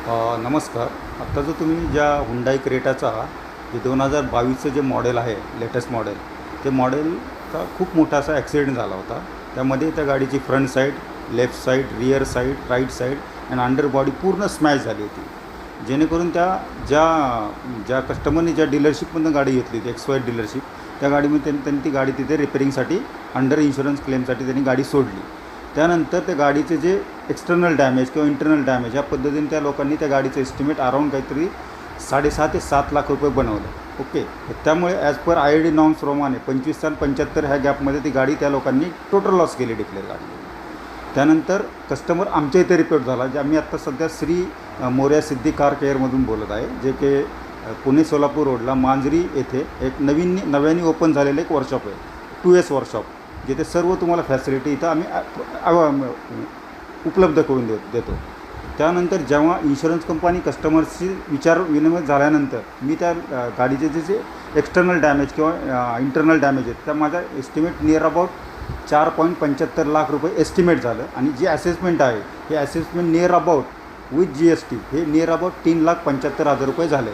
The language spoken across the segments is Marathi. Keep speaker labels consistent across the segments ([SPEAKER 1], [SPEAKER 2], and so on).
[SPEAKER 1] नमस्कार. आत्ता जो तुम्ही ज्या हुंडाई क्रेटाचा जे 2022चं जे मॉडेल आहे, लेटेस्ट मॉडेल, ते मॉडेलचा खूप मोठा असा ॲक्सिडेंट झाला होता. त्यामध्ये त्या गाडीची front side, left side, rear side, right side आणि अंडर बॉडी पूर्ण स्मॅश झाली होती. जेणेकरून त्या ज्या कस्टमरने ज्या डीलरशिपमधून गाडी घेतली होती, XY डीलरशिप, त्या गाडीमध्ये त्यांनी ती गाडी तिथे रिपेरिंगसाठी अंडर इन्शुरन्स क्लेमसाठी त्यांनी गाडी सोडली. त्यानंतर त्या गाडीचे जे एक्सटर्नल डॅमेज किंवा इंटर्नल डॅमेज या पद्धतीने त्या लोकांनी त्या गाडीचं एस्टिमेट अराऊंड काहीतरी 6.5 ते 7 लाख रुपये बनवलं. ओके. त्यामुळे ॲज पर IRD नॉर्म्स प्रमाणे 25 आणि 75 ह्या गॅपमध्ये ती गाडी त्या लोकांनी टोटल लॉस केली डिक्लेअर गाडी. त्यानंतर कस्टमर आमच्या इथे रिपोर्ट झाला, जे आम्ही आत्ता सध्या श्री मोर्या सिद्धी कार केअरमधून बोलत आहे, जे की पुणे सोलापूर रोडला मांजरी येथे एक नव्याने ओपन झालेलं एक वर्कशॉप आहे, 2S वर्कशॉप, जिथे सर्व तुम्हाला फॅसिलिटी इथं आम्ही उपलब्ध करून देतो. त्यानंतर जेव्हा इन्शुरन्स कंपनी कस्टमर्सशी विचारविनिमय झाल्यानंतर मी त्या गाडीचे जे एक्सटर्नल डॅमेज किंवा इंटर्नल डॅमेज आहेत, त्या माझा एस्टिमेट नियर अबाउट 4.75 लाख रुपये एस्टिमेट झालं. आणि जे असेसमेंट आहे, हे assessment near about with GST हे नियर अबाउट 3,75,000 रुपये झाले.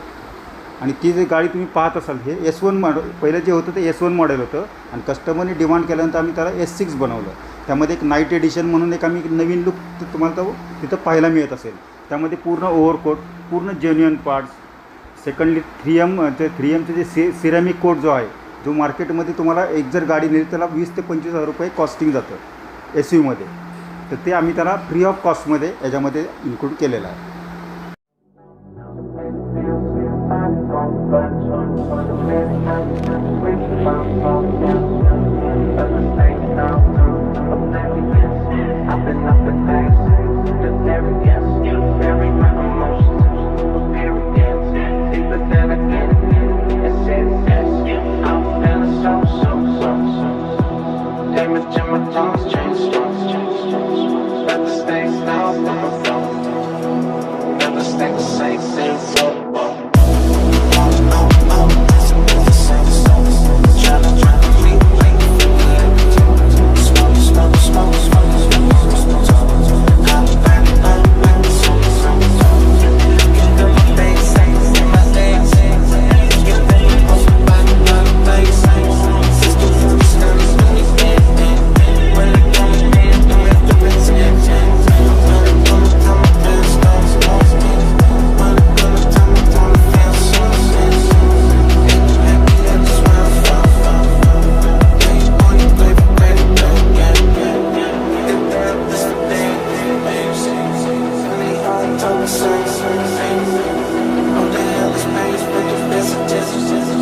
[SPEAKER 1] आणि ती जी गाडी तुम्ही पाहत असाल, हे S1 मॉडेल पहिलं जे होतं ते S1 मॉडेल होतं, आणि कस्टमरने डिमांड केल्यानंतर आम्ही त्याला S6 बनवलं. त्यामध्ये एक नाईट एडिशन म्हणून एक आम्ही नवीन लुक तुम्हाला तो तिथं पाहायला मिळत असेल. त्यामध्ये पूर्ण ओव्हरकोट, पूर्ण जेन्युअन पार्ट्स. सेकंडली 3Mचे जे सिरॅमिक कोट जो आहे, जो मार्केटमध्ये तुम्हाला एक जर गाडी नेली त्याला 20 ते 25,000 रुपये कॉस्टिंग जातं SUमध्ये, तर ते आम्ही त्याला फ्री ऑफ कॉस्टमध्ये याच्यामध्ये इन्क्लूड केलेलं आहे.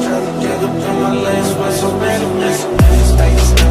[SPEAKER 2] Trying to dig up in my legs, what's so bad?